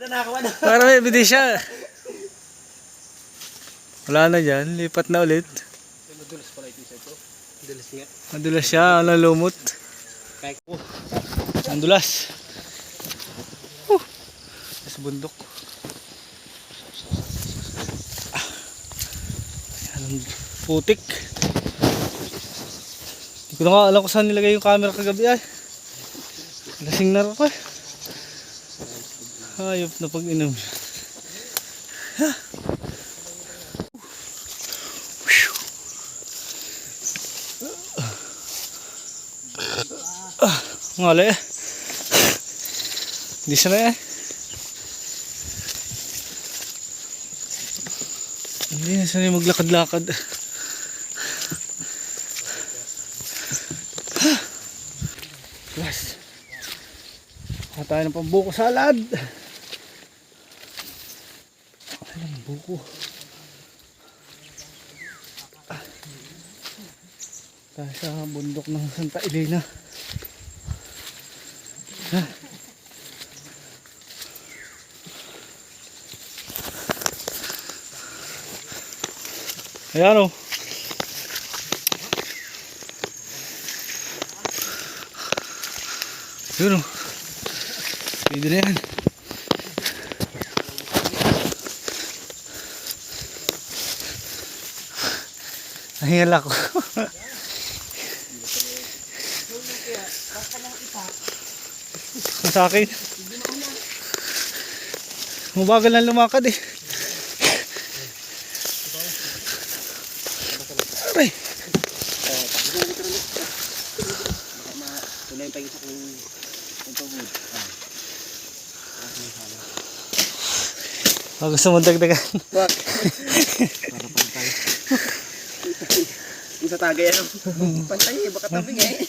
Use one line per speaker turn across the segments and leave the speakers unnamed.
Para may ebidensya. Wala na dyan, lipat na ulit.
Madulas pala ito ito. Madulas nga.
Madulas siya, lumot. Ang dulas. Sa bundok. Ang putik. Hindi ko na nga alam kung saan nilagay yung camera kagabi ay. Lasing na ako eh. Hayop na pag-inom. Ngali eh. Hindi siya na eh. Hindi na siya maglakad-lakad. Yes. Kuha tayo ng pambuko salad. Ay lang buko. Tayo sa bundok ng Santa Elena. Ayan o. Yun o. Pwede na yan. Nahingal ako. Sa akin. Mabagal lang lumakad eh. Aray. Gusto mo dagdagan?
Wag. Para pantay. Isa tagay ano? Pantay eh, baka tabing eh.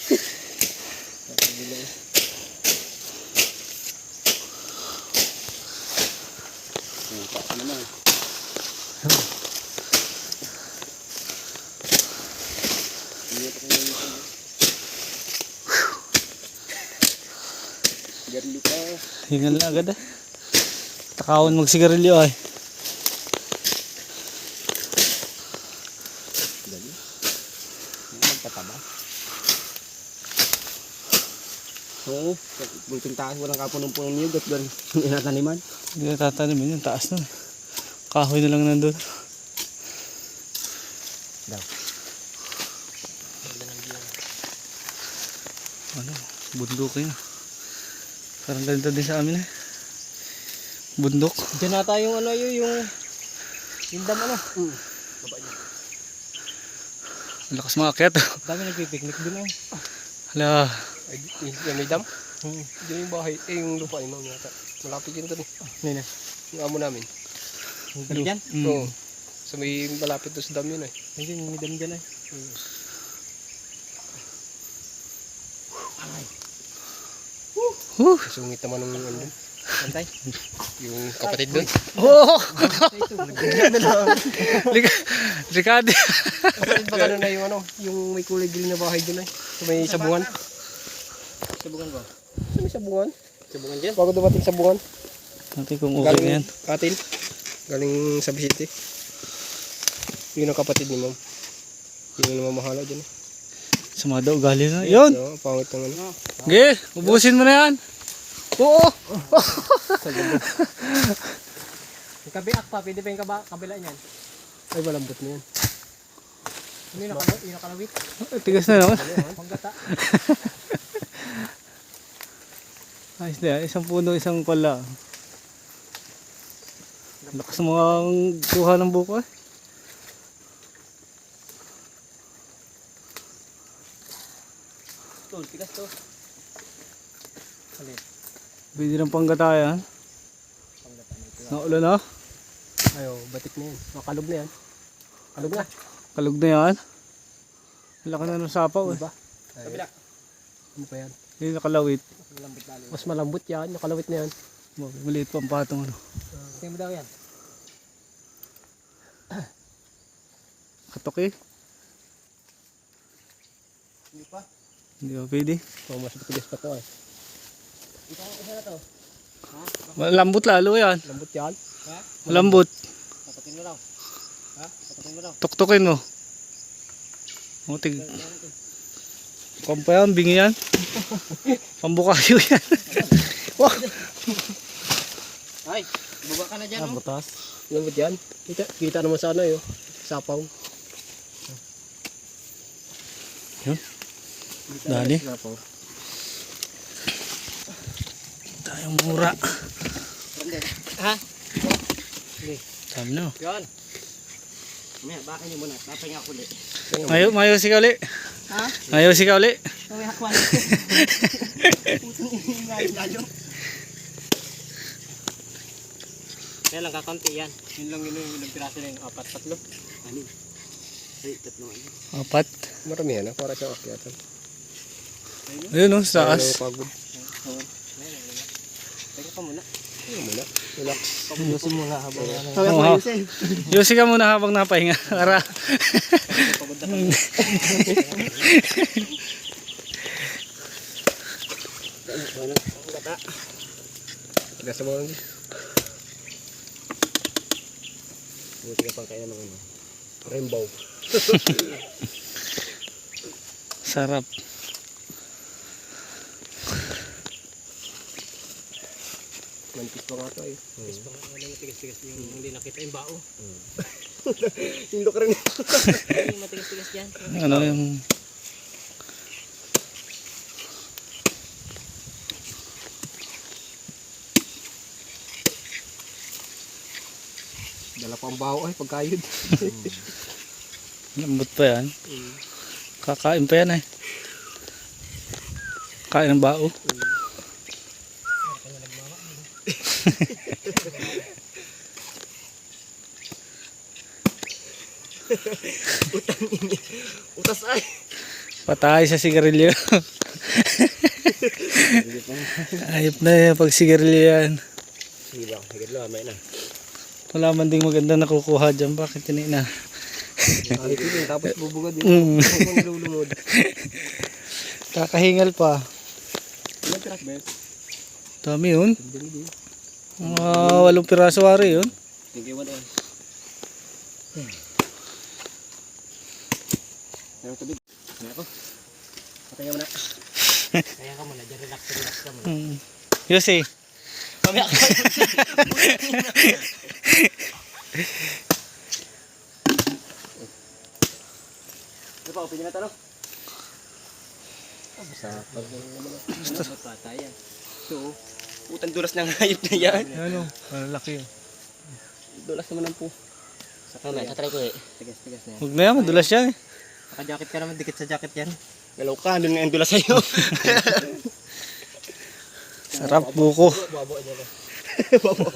Naman. Sigarilyo pa.
Hingal na agad ah. Takawan magsigarilyo ay.
Dali. Magpataba. Oo. Bulting taas. Walang kapunong-punong niyog. At doon inataniman.
Hindi na tatanimin yung taas nun. Kahoy na lang nandun.
Daw.
Ano? Bundok yun. Parang ganito din sa amin eh. Bundok.
Diyan nata yung ano yung dam ano. Baba niya.
Ang lakas mga akyat.
Dami nagpipiknik doon eh.
Hala.
Ay, yung may dam? Diyan yung bahay. Yung lupa yung mga yata. Malapit yun doon eh. Nina. Yung amo namin. Ano dyan? Oo. So may malapit doon sa dam yun eh. Hindi, may dam dyan eh. Sungit naman ng ano doon. Pantay? Yung kapatid doon.
Oo!
Nagdagyan na lang.
Ricardo.
Kapatid ba gano'n na yung ano? Yung may kulay green na bahay doon eh. So may sabungan. Sabungan ba? So may sabungan? Sabungan dyan? Bago dumating sabungan.
Natin kung okay na yan.
Katil. Galing sa Bisiti. Yun ang kapatid ni ma'am. Yun ang namamahala dyan eh.
Sa mga daw ugali na. Yun!
No, pangit ng ano.
Okay, ubusin mo na yan. Oo!
Yung kabiak pa, pwede pa yung kabila niyan. Ay, malambot na yan. Ano yung nakalawit?
Tigas na naman.
Panggata.
Ayos na yan. Isang puno, isang pala. Lakas mga kuha ng buko eh.
Tol, tigas to. Halit.
Pwede ng panggata yan.
Panggata na ito.
Naulan na.
Ayo, batik na yan. Makalog na yan. Kalog na.
Kalog na yan. Laki na ng sapaw eh.
Diba? Kabila. Ano pa yan?
Hindi nakalawit.
Mas malambot yan. Nakalawit na yan.
Maliit pa ang patong ano.
Tingnan mo daw yan.
Katok eh.
Hindi pa.
Hindi ba pwede?
So, mas matigas pa to eh. Ito ang isa na to.
Malambot lalo yan.
Lambot yan.
Malambot.
Tatakin mo lang. Ha? Tatakin mo lang.
Tuktukin mo. Mutig. Kampa yan, bingi yan. Pambukayo yan. Wah!
Ay, baba ka na dyan. Butas. Lambot yan. Kita naman sa ano yun. Sapaw.
Yun. Dali.
Sapaw.
Tayong mura.
Ha?
Sabi na.
Yan. Mamaya, baka nyo muna. Papahinga ako ulit.
Mayo si Kauli.
Ha?
Mayo si Kauli.
Mamaya ako ulit. Putong ingay lalo. Kaya lang kakunti yan. Yun lang yun yung ilang piraso na yung 4, 3. Ano? Ay, 3.
4.
Marami yan. Para sa akyatan.
Ayun o, sa taas.
Pagod. Teka ka muna. Teka muna. Relax. Ayusin muna habang ano.
Yusi ka muna habang napahinga. Para.
Pagod na kami. Tigas mo lang. Buti ka pang kaya ng ano. Rainbow.
Sarap.
Mantis pa nga ito eh. Mantis pa nga. Walang matigas-tigas yung hindi nakita yung bao. Hindi ka rin. Yung matigas-tigas dyan.
Ano yung...
Dala pa ang bao ay pagkayod.
Lambot pa yan. Kakain pa yan eh. Kain ng bao.
Utas ay.
Patay sa sigarilyo. Ayop na yan pag sigarilyo yan.
Sige ba, higit lang, may na.
Wala man ding maganda nakukuha dyan. Bakit yun na?
Kahit yun, tapos bubugad yun.
Mm.
Lulungod.
Kakahingal pa.
Ilang piras ba yun?
Dami yun.
Dali.
Mga 8 piraso wari yun.
Thank you, what else? Meron tubig. Kaya ako. Patay mo na. Kaya ka muna, relax ka muna.
Yusi.
Mamaya ka. Ano pa, opinion na tanong? Basta pag patay yan. So, utang dulas ng hayop na yan.
Ano? Malaki yun.
Dulas naman ang po. Saka na, try ko eh. Tigas na yan.
Huwag na yan, madulas yan eh.
Naka-jacket ka naman, dikit sa jacket yan. Galaw ka, doon nga yung dulas sa'yo.
Sarap buko.
Babo. Babo.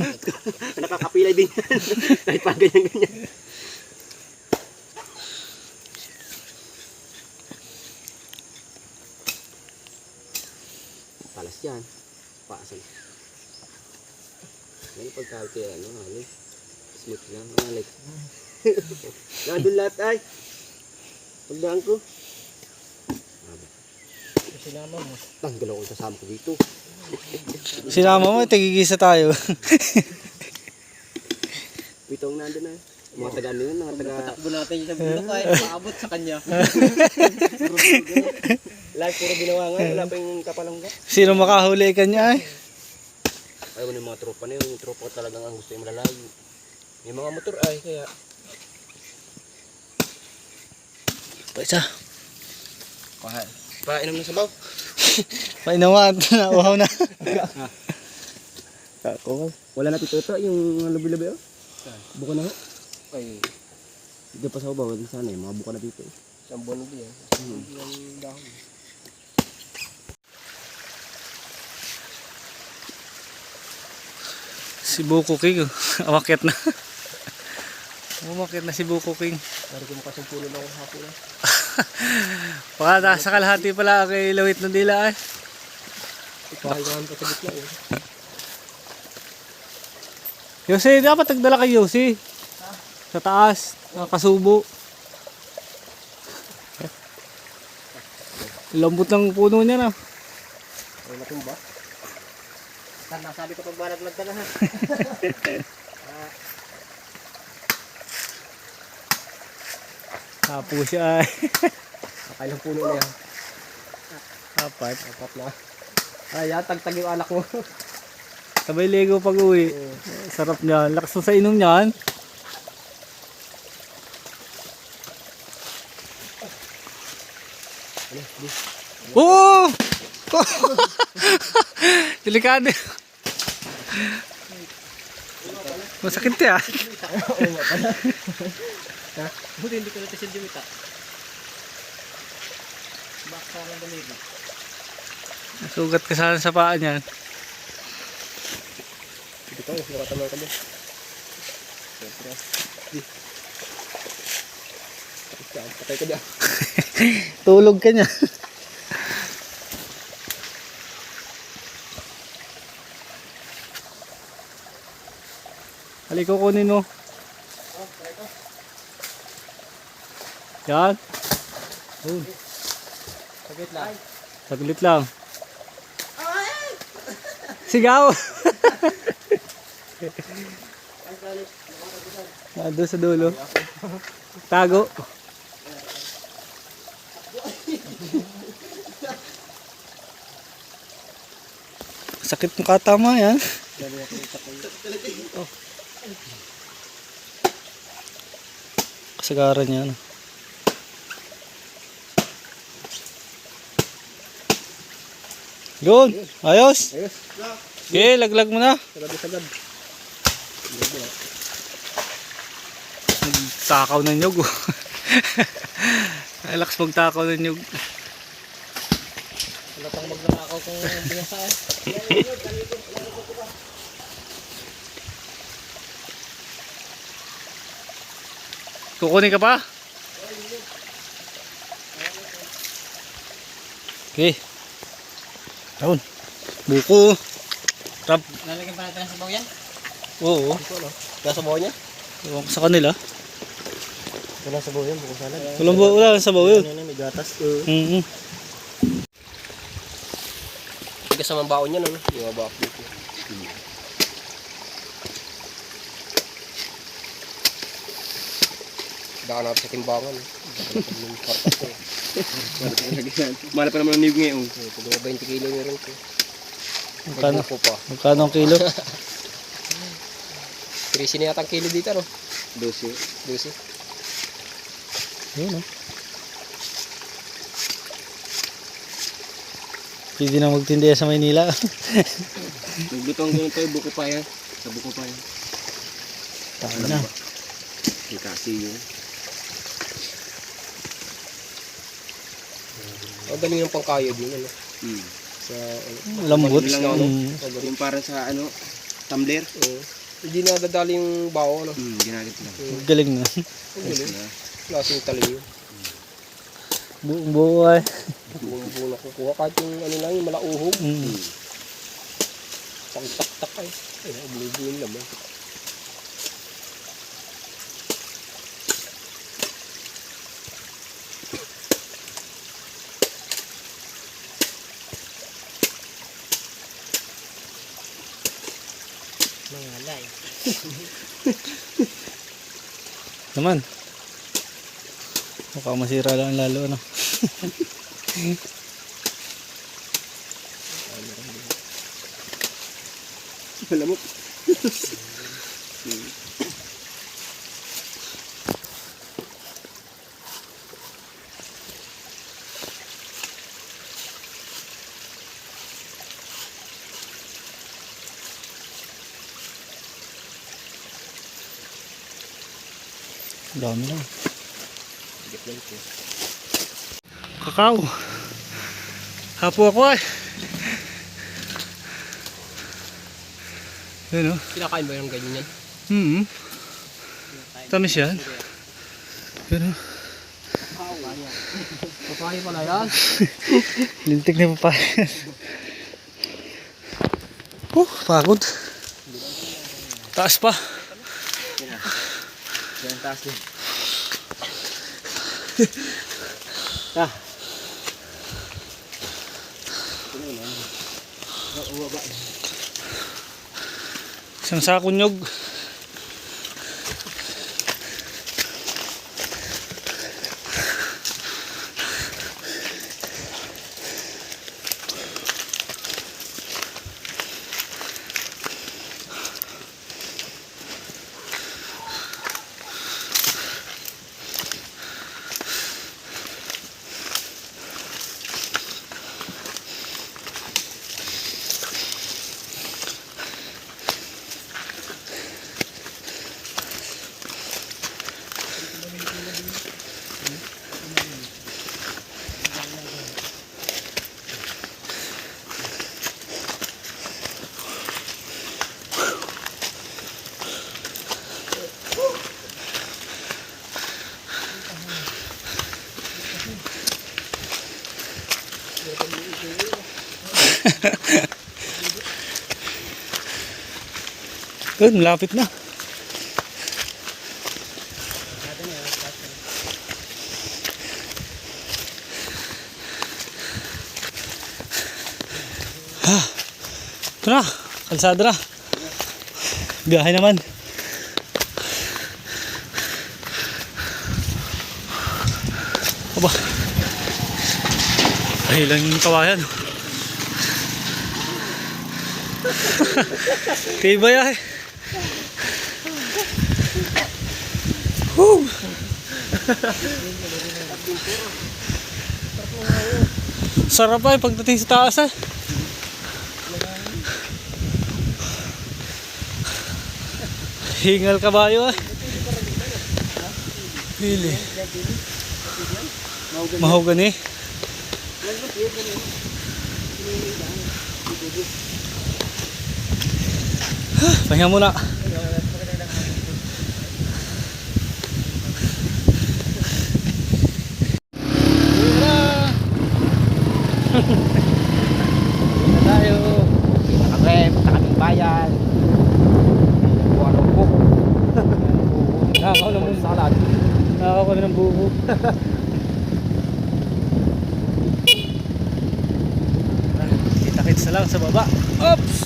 Nakakapilay din yan. Kahit pa ganyan. Palas yan. Paasan. Ngayon pagkakit yan, halik. Smooth lang, halik. Nandun lahat ay. Pagdaan ko. Sinama mo. Tanggal ako kasama ko dito.
Sinama mo, tigigisa tayo.
Pitong nandun na. Mga taga ano yun, mga taga... Patakbo natin yung sa bulok ay maabot sa kanya. Lahat puro ginawa nga, wala pa yung kapalangga.
Sino makahuli kanya eh?
Ayaw mo yung mga tropa na yun, yung tropa talagang ang gusto yung malalayo. Yung mga motor ay, kaya...
Paisa.
Painom ng sabaw.
Painawan, nauhaw na.
Wala na tituto yung labi-labi oh. Buka na ho. Ay. Dito pa sa bawal sana eh, mga buka na dito. Isang buwan na din yan. Yung dahon.
Si Buko King, umakyat na. Umakyat na si Buko King.
Dari ko makasumpulo na ako hapon.
Baka nasa kalahati pala kay Lawit ng Dila eh.
Ipahayaan ka sa gitna eh.
Yosi, dapat nagdala kay Yosi. Sa taas, nakasubo. Lambot ng puno niya na.
Ay natin ba? Sana. sabi ko pag banat ka na ha.
Hapo siya ay.
Nakailang puno na yan.
Apat.
Apat na. Ay, tagtag yung alak mo.
Sabay ligo pag uwi. Sarap niyan. Lakas mo sa inom niyan. Oo! Delikado. Masakit ya.
Buti hindi ko natin siya dimita. Baka lang daligo.
Sugat ka sana sa paa niyan.
Hindi ka, nakatamang ka dyan. Patay ka dyan.
Tulog ka niya. Halika kunin mo. Yan.
Saglit lang.
Saglit lang. Sigaw. Doon sa dulo. Tago. Sakit ng katama yan. Kasagaran niya. Ano. Yun. Ayos.
Ayos.
Okay, laglag mo na.
Sagad.
Takaw ng nyug. Relax magtakaw ng nyug.
Wala pang magnanakaw kung binasa eh.
Kukunin ka pa? Okay. Down. Buko. Trap.
Lalagyan pa natin ng sabaw yan?
Oo.
Ito ano? Kaya sabaw niya?
Ewan ko sa kanila.
Walang sabaw yan, buko salad.
Wala sabaw yun.
May gatas. Tigas naman baon niya, no? Yung mga baon dito. Daka natin sa timbangan.
Mahal pa naman ang niyog ngayon.
Pag 20 kilo nyo rin ito.
Magkano?
Buko pa.
Magkano ang kilo?
13 na yata ang kilo dito, no?
12.
12.
Yun, no? Pwede na magtindihan sa Maynila.
Naglutong ganito yung buko pa yan. Sa buko pa yan.
Tama na.
Yung kasi yun.
Ang galing ng pangkayod yun, ano? Sa
Lambot.
Yung parang sa ano, tumbler.
hindi na dadali yung bawo, ano?
Ginagit lang.
Galing na.
Ang galing. Klaseng talim yun.
Buong buo ay.
Buong na kukuha. Kahit yung ano lang, yung malauhog. Pang tak-tak ay. Ay, abuloy yung laman. Mangalay.
Naman. Mukhang masira lang lalo, ano.
Malamok.
Dami na.
Higit lang ito.
Kakao. Hapo ako ay. Yun, oh.
Kinakain ba yung ganyan yan?
Tamis yan. Yun, oh.
Papaya pala yan.
Lintik na papaya. Pagod. Taas pa.
Yan, taas din.
Isang sakong nyog. Yun, malapit na. Ito na, kalsada na. Biyahe naman. Aba. Ay lang yung kawayan. Tibay ay. Woo! Sarap ay pagdating sa taas ay. Hingal kabayo ay. Pili. Mahogany. Pahinga muna.
Tayo. Nakatrem, kaming bayan. Buwan ng buko.
Nakakaw naman
Salad.
Nakakaw kami ng buko. Kita-kits na lang sa baba. Oops!